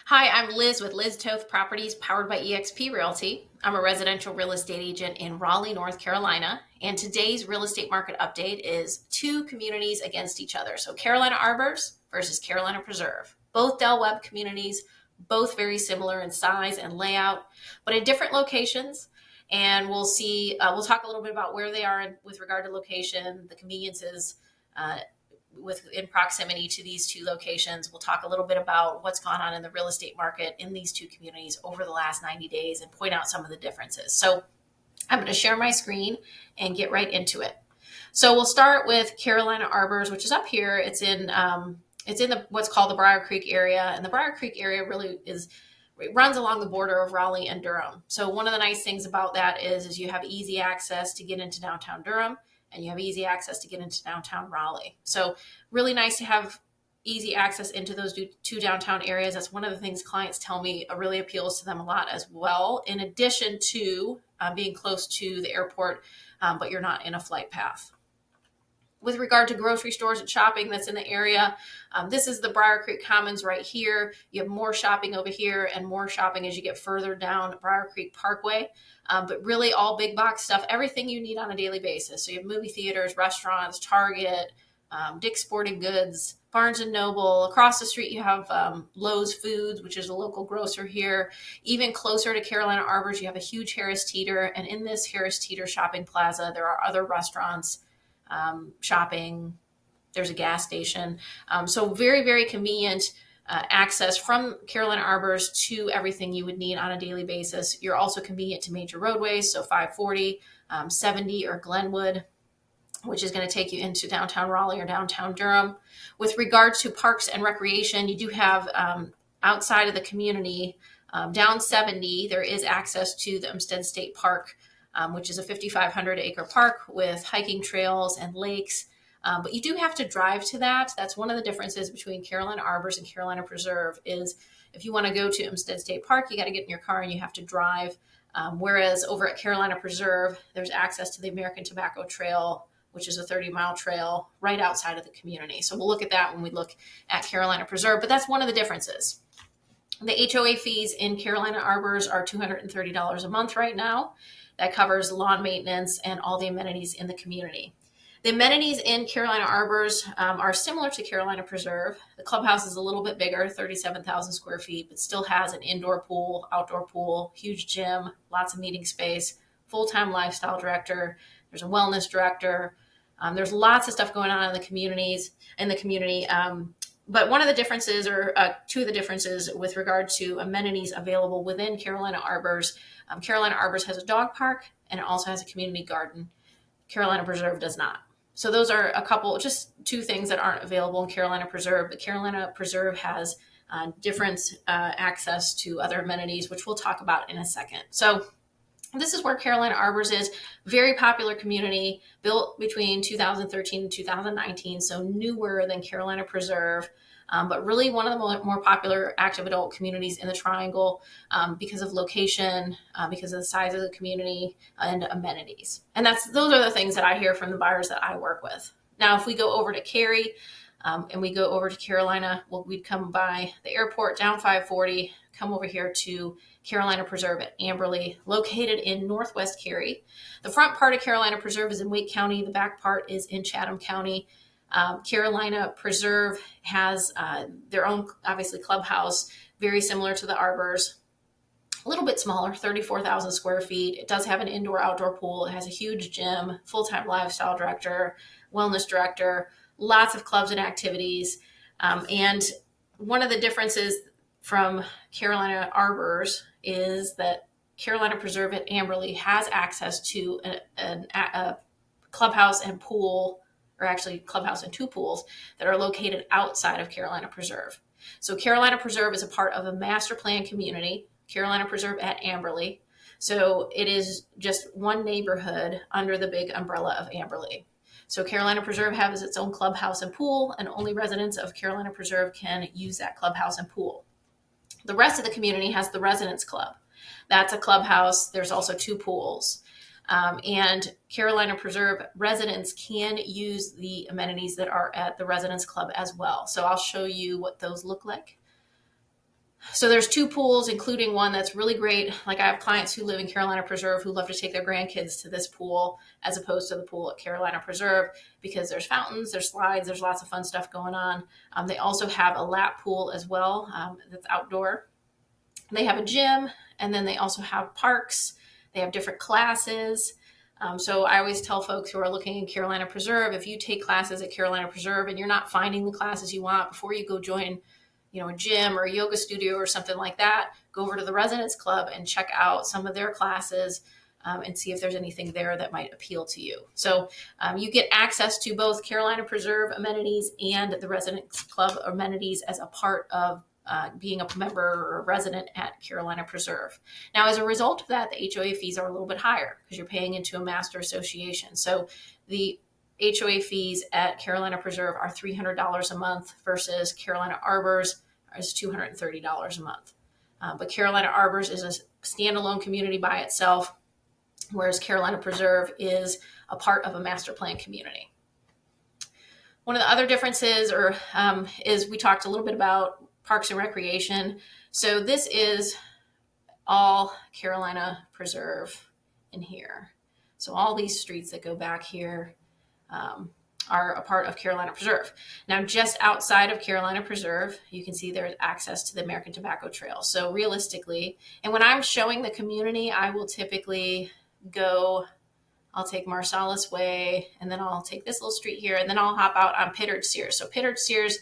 Hi, I'm Liz with Liz Toth Properties, powered by EXP Realty. I'm a residential real estate agent in Raleigh, North Carolina, and today's real estate market update is two communities against each other. So Carolina Arbors versus Carolina Preserve. Both Del Webb communities, both very similar in size and layout, but in different locations. And we'll talk a little bit about where they are with regard to location, the conveniences, in proximity to these two locations. We'll talk a little bit about what's gone on in the real estate market in these two communities over the last 90 days and point out some of the differences. So I'm going to share my screen and get right into it. So we'll start with Carolina Arbors, which is up here. It's in the what's called the Briar Creek area, and the Briar Creek area really it runs along the border of Raleigh and Durham. So one of the nice things about that is you have easy access to get into downtown Durham, and you have easy access to get into downtown Raleigh. So really nice to have easy access into those two downtown areas. That's one of the things clients tell me really appeals to them a lot as well, in addition to being close to the airport, but you're not in a flight path. With regard to grocery stores and shopping that's in the area, this is the Briar Creek Commons right here. You have more shopping over here and more shopping as you get further down Briar Creek Parkway. But really all big box stuff, everything you need on a daily basis. So you have movie theaters, restaurants, Target, Dick's Sporting Goods, Barnes & Noble. Across the street you have Lowe's Foods, which is a local grocer here. Even closer to Carolina Arbors, you have a huge Harris Teeter. And in this Harris Teeter shopping plaza, there are other restaurants, shopping, there's a gas station. So very, very convenient access from Carolina Arbors to everything you would need on a daily basis. You're also convenient to major roadways, so 540, 70, or Glenwood, which is going to take you into downtown Raleigh or downtown Durham. With regard to parks and recreation, you do have outside of the community, down 70, there is access to the Umstead State Park, which is a 5,500 acre park with hiking trails and lakes. But you do have to drive to that. That's one of the differences between Carolina Arbors and Carolina Preserve is if you want to go to Umstead State Park, you got to get in your car and you have to drive. Whereas over at Carolina Preserve, there's access to the American Tobacco Trail, which is a 30-mile trail right outside of the community. So we'll look at that when we look at Carolina Preserve, but that's one of the differences. The HOA fees in Carolina Arbors are $230 a month right now. That covers lawn maintenance and all the amenities in the community. The amenities in Carolina Arbors are similar to Carolina Preserve. The clubhouse is a little bit bigger, 37,000 square feet, but still has an indoor pool, outdoor pool, huge gym, lots of meeting space, full-time lifestyle director. There's a wellness director. There's lots of stuff going on in the community. But one of the differences, or two of the differences with regard to amenities available within Carolina Arbors, Carolina Arbors has a dog park and it also has a community garden. Carolina Preserve does not. So those are just two things that aren't available in Carolina Preserve, but Carolina Preserve has different access to other amenities, which we'll talk about in a second. So this is where Carolina Arbors is. Very popular community, built between 2013 and 2019, so newer than Carolina Preserve, but really one of the more popular active adult communities in the Triangle because of location, because of the size of the community, and amenities. And those are the things that I hear from the buyers that I work with. Now, if we go over to Cary and we go over to Carolina, we'd come by the airport down 540, come over here to Carolina Preserve at Amberley, located in northwest Cary. The front part of Carolina Preserve is in Wake County. The back part is in Chatham County. Carolina Preserve has their own, obviously, clubhouse, very similar to the Arbors. A little bit smaller, 34,000 square feet. It does have an indoor-outdoor pool. It has a huge gym, full-time lifestyle director, wellness director, lots of clubs and activities. And one of the differences from Carolina Arbors is that Carolina Preserve at Amberley has access to a clubhouse and pool, or actually clubhouse and two pools that are located outside of Carolina Preserve. So Carolina Preserve is a part of a master plan community, Carolina Preserve at Amberley. So it is just one neighborhood under the big umbrella of Amberley. So Carolina Preserve has its own clubhouse and pool, and only residents of Carolina Preserve can use that clubhouse and pool. The rest of the community has the Residence Club. That's a clubhouse. There's also two pools. And Carolina Preserve residents can use the amenities that are at the Residence Club as well. So I'll show you what those look like. So there's two pools, including one that's really great. Like I have clients who live in Carolina Preserve who love to take their grandkids to this pool as opposed to the pool at Carolina Preserve because there's fountains, there's slides, there's lots of fun stuff going on. They also have a lap pool as well that's outdoor. They have a gym, and then they also have parks. They have different classes. So I always tell folks who are looking in Carolina Preserve, if you take classes at Carolina Preserve and you're not finding the classes you want before you go join a gym or a yoga studio or something like that, go over to the Residence Club and check out some of their classes and see if there's anything there that might appeal to you. So you get access to both Carolina Preserve amenities and the Residence Club amenities as a part of being a member or a resident at Carolina Preserve. Now, as a result of that, the HOA fees are a little bit higher because you're paying into a master association. So the HOA fees at Carolina Preserve are $300 a month versus Carolina Arbors is $230 a month. But Carolina Arbors is a standalone community by itself, whereas Carolina Preserve is a part of a master plan community. One of the other differences is we talked a little bit about Parks and Recreation. So this is all Carolina Preserve in here. So all these streets that go back here are a part of Carolina Preserve. Now, just outside of Carolina Preserve, you can see there's access to the American Tobacco Trail. So realistically, and when I'm showing the community, I will typically I'll take Marsalis Way, and then I'll take this little street here, and then I'll hop out on Pittard Sears. So Pittard Sears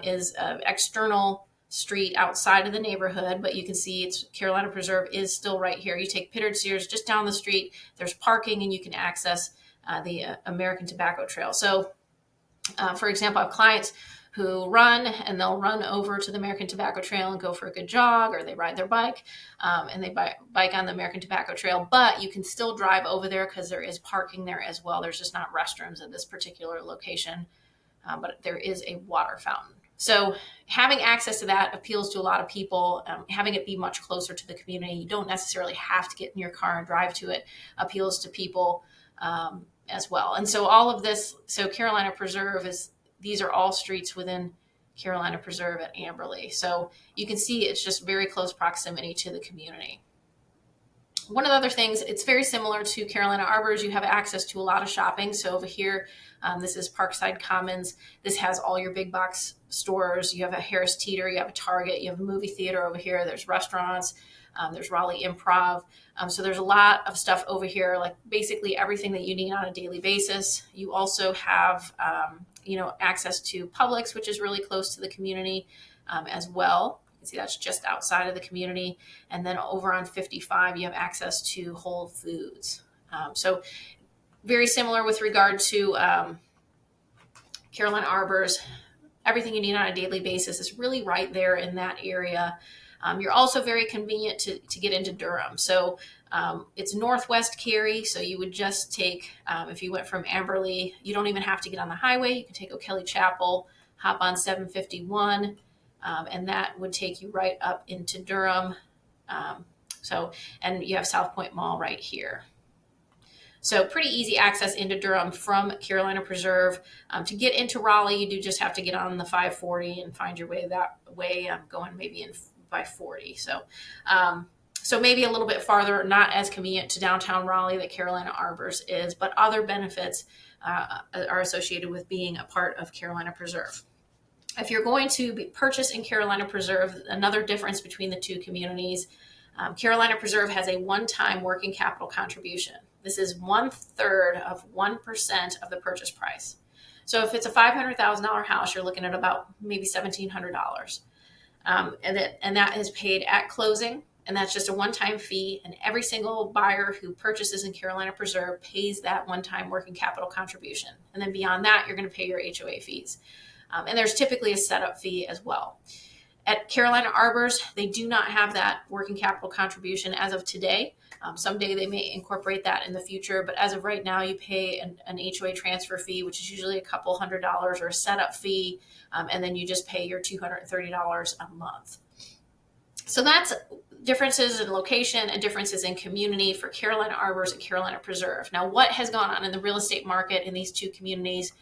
is an external street outside of the neighborhood, but you can see Carolina Preserve is still right here. You take Pittard Sears just down the street, there's parking, and you can access the American Tobacco Trail. So, for example, I have clients who run, and they'll run over to the American Tobacco Trail and go for a good jog, or they ride their bike, and they bike on the American Tobacco Trail, but you can still drive over there because there is parking there as well. There's just not restrooms at this particular location. But there is a water fountain. So having access to that appeals to a lot of people. Having it be much closer to the community, you don't necessarily have to get in your car and drive to it, appeals to people as well. And so all of this, so Carolina Preserve these are all streets within Carolina Preserve at Amberley. So you can see it's just very close proximity to the community. One of the other things, it's very similar to Carolina Arbors. You have access to a lot of shopping. So over here, this is Parkside Commons. This has all your big box stores. You have a Harris Teeter, you have a Target, you have a movie theater over here. There's restaurants, there's Raleigh Improv. So there's a lot of stuff over here, like basically everything that you need on a daily basis. You also have, access to Publix, which is really close to the community as well. See, that's just outside of the community. And then over on 55, you have access to Whole Foods. So very similar with regard to Carolina Arbors. Everything you need on a daily basis is really right there in that area. You're also very convenient to get into Durham. So it's Northwest Cary. So you would just take, if you went from Amberley, you don't even have to get on the highway. You can take O'Kelly Chapel, hop on 751, and that would take you right up into Durham. And you have South Point Mall right here. So pretty easy access into Durham from Carolina Preserve. To get into Raleigh, you do just have to get on the 540 and find your way that way. I'm going maybe by 40. So maybe a little bit farther, not as convenient to downtown Raleigh that Carolina Arbors is, but other benefits are associated with being a part of Carolina Preserve. If you're going to purchase in Carolina Preserve, another difference between the two communities, Carolina Preserve has a one-time working capital contribution. This is 1/3 of 1% of the purchase price. So if it's a $500,000 house, you're looking at about maybe $1,700. And that is paid at closing, and that's just a one-time fee. And every single buyer who purchases in Carolina Preserve pays that one-time working capital contribution. And then beyond that, you're going to pay your HOA fees. And there's typically a setup fee as well. At Carolina Arbors, they do not have that working capital contribution as of today. Someday they may incorporate that in the future, but as of right now, you pay an HOA transfer fee, which is usually a couple $100 or a setup fee, and then you just pay your $230 a month. So that's differences in location and differences in community for Carolina Arbors and Carolina Preserve. Now, what has gone on in the real estate market in these two communities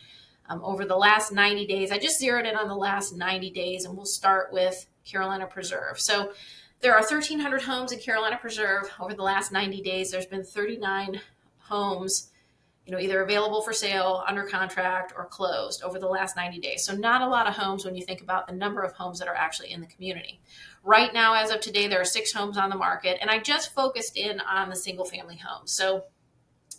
over the last 90 days? I just zeroed in on the last 90 days, and we'll start with Carolina Preserve. So there are 1,300 homes in Carolina Preserve. Over the last 90 days, there's been 39 homes, either available for sale, under contract, or closed over the last 90 days. So not a lot of homes when you think about the number of homes that are actually in the community. Right now, as of today, there are 6 homes on the market, and I just focused in on the single family homes. So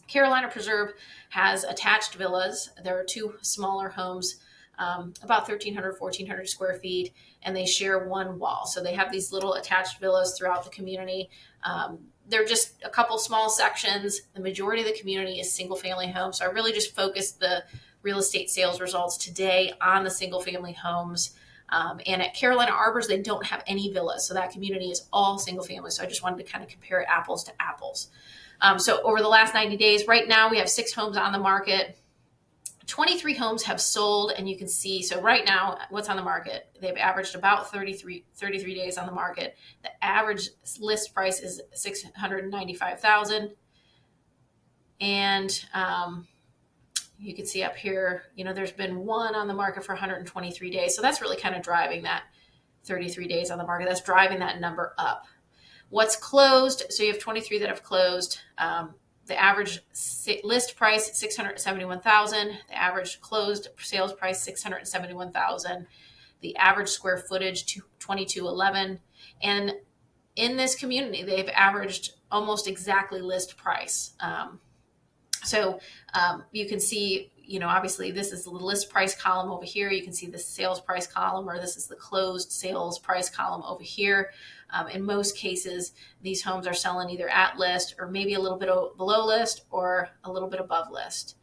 Carolina Preserve has attached villas. There are 2 smaller homes, about 1,300, 1,400 square feet, and they share one wall. So they have these little attached villas throughout the community. They're just a couple small sections. The majority of the community is single family homes. So I really just focused the real estate sales results today on the single family homes. And at Carolina Arbors, they don't have any villas. So that community is all single family. So I just wanted to kind of compare apples to apples. So over the last 90 days, right now we have 6 homes on the market. 23 homes have sold, and you can see, so right now, what's on the market? They've averaged about 33 days on the market. The average list price is $695,000. And you can see up here, there's been 1 on the market for 123 days. So that's really kind of driving that 33 days on the market. That's driving that number up. What's closed? So you have 23 that have closed. The average list price, $671,000. The average closed sales price, $671,000. The average square footage, 2211. And in this community, they've averaged almost exactly list price. So you can see, obviously this is the list price column over here. You can see the sales price column, or this is the closed sales price column over here. In most cases, these homes are selling either at list or maybe a little bit below list or a little bit above list.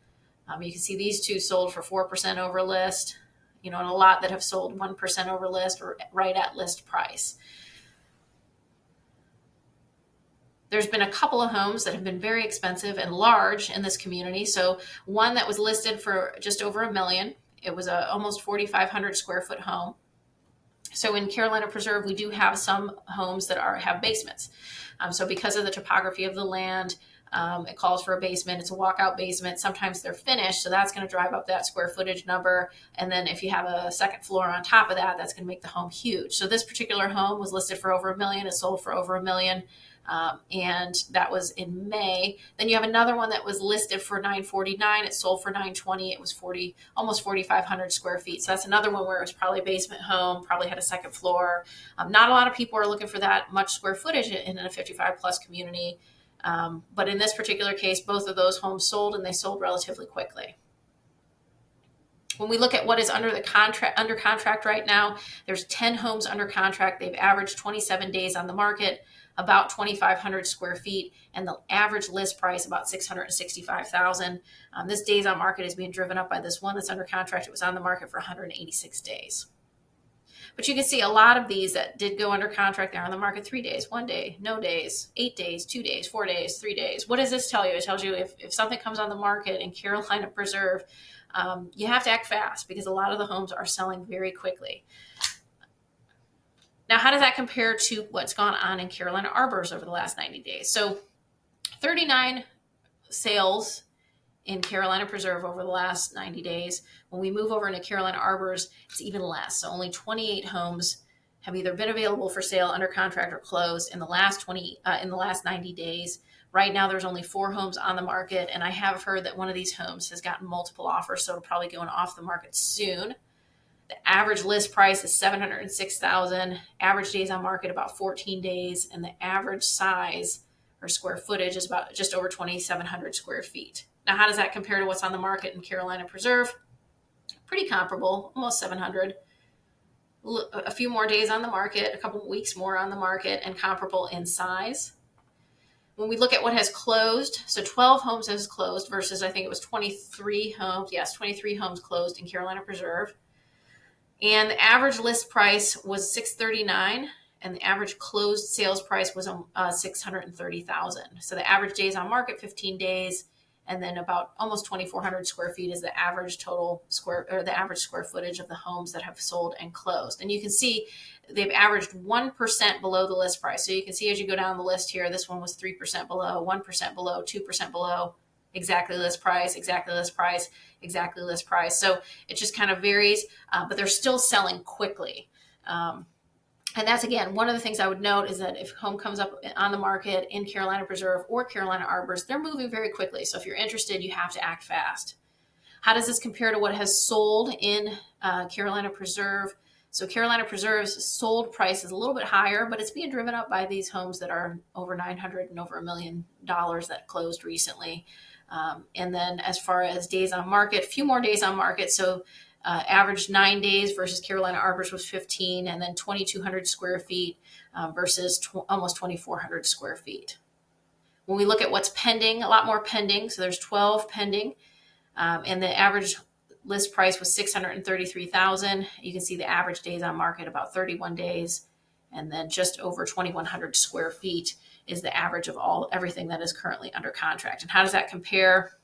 You can see these 2 sold for 4% over list, and a lot that have sold 1% over list or right at list price. There's been a couple of homes that have been very expensive and large in this community. So one that was listed for just over $1 million. It was a almost 4,500 square foot home. So in Carolina Preserve, we do have some homes that have basements. So because of the topography of the land, it calls for a basement. It's a walkout basement. Sometimes they're finished, so that's going to drive up that square footage number. And then if you have a second floor on top of that, that's going to make the home huge. So this particular home was listed for over $1 million. It sold for over $1 million. And that was in May. Then you have another one that was listed for $949. It sold for $920. It was almost 4,500 square feet. So that's another one where it was probably a basement home, probably had a second floor. Not a lot of people are looking for that much square footage in a 55 plus community. But in this particular case, both of those homes sold, and they sold relatively quickly. When we look at what is under contract right now, there's 10 homes under contract. They've averaged 27 days on the market, about 2,500 square feet, and the average list price about $665,000. This days on market is being driven up by this one that's under contract. It was on the market for 186 days. But you can see a lot of these that did go under contract, they're on the market 3 days, 1 day, no days, 8 days, 2 days, 4 days, 3 days. What does this tell you? It tells you if something comes on the market in Carolina Preserve, you have to act fast because a lot of the homes are selling very quickly. Now, how does that compare to what's gone on in Carolina Arbors over the last 90 days? So 39 sales in Carolina Preserve over the last 90 days. When we move over into Carolina Arbors, it's even less. So only 28 homes have either been available for sale, under contract, or closed in the last 90 days. Right now, there's only 4 homes on the market, and I have heard that one of these homes has gotten multiple offers, so it'll probably go off the market soon. The average list price is $706,000. Average days on market about 14 days, and the average size or square footage is about just over 2,700 square feet. Now, how does that compare to what's on the market in Carolina Preserve? Pretty comparable, almost 700. A few more days on the market, a couple of weeks more on the market, and comparable in size. When we look at what has closed, so 12 homes has closed versus I think it was 23 homes. Yes, 23 homes closed in Carolina Preserve. And the average list price was $639, and the average closed sales price was $630,000. So the average days on market, 15 days, and then about almost 2,400 square feet is the average the average square footage of the homes that have sold and closed. And you can see they've averaged 1% below the list price. So you can see as you go down the list here, this one was 3% below, 1% below, 2% below, exactly list price, exactly list price, exactly list price. So it just kind of varies, but they're still selling quickly. And that's, again, one of the things I would note is that if a home comes up on the market in Carolina Preserve or Carolina Arbors, they're moving very quickly. So if you're interested, you have to act fast. How does this compare to what has sold in Carolina Preserve? So Carolina Preserve's sold price is a little bit higher, but it's being driven up by these homes that are over 900 and over $1 million that closed recently. And then as far as days on market, a few more days on market. So average 9 days versus Carolina Arbors was 15, and then 2,200 square feet versus almost 2,400 square feet. When we look at what's pending, a lot more pending. So there's 12 pending, and the average list price was $633,000. You can see the average days on market about 31 days, and then just over 2,100 square feet is the average of everything that is currently under contract. And how does that compare?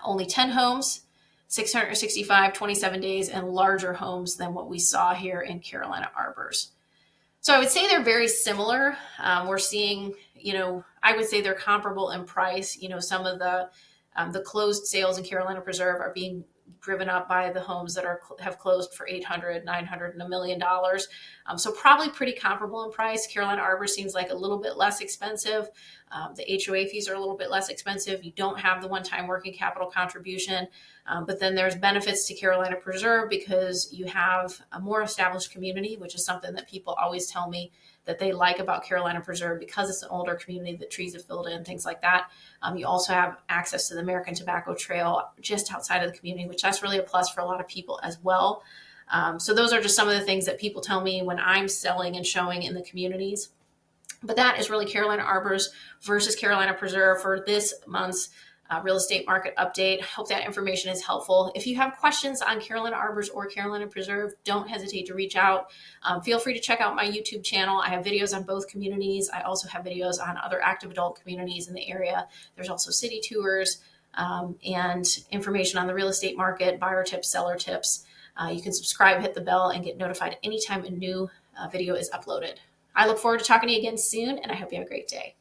Only 10 homes, 665, 27 days, and larger homes than what we saw here in Carolina Arbors. So I would say they're very similar. We're seeing, I would say they're comparable in price. Some of the closed sales in Carolina Preserve are being driven up by the homes that have closed for $800, $900, and $1 million. So probably pretty comparable in price. Carolina Arbor seems like a little bit less expensive. The HOA fees are a little bit less expensive. You don't have the one-time working capital contribution. But then there's benefits to Carolina Preserve because you have a more established community, which is something that people always tell me that they like about Carolina Preserve because it's an older community, the trees have filled in, things like that. You also have access to the American Tobacco Trail just outside of the community, which that's really a plus for a lot of people as well. So those are just some of the things that people tell me when I'm selling and showing in the communities. But that is really Carolina Arbors versus Carolina Preserve for this month's real estate market update. Hope that information is helpful. If you have questions on Carolina Arbors or Carolina Preserve, don't hesitate to reach out. Feel free to check out my YouTube channel. I have videos on both communities. I also have videos on other active adult communities in the area. There's also city tours and information on the real estate market, buyer tips, seller tips. You can subscribe, hit the bell, and get notified anytime a new video is uploaded. I look forward to talking to you again soon, and I hope you have a great day.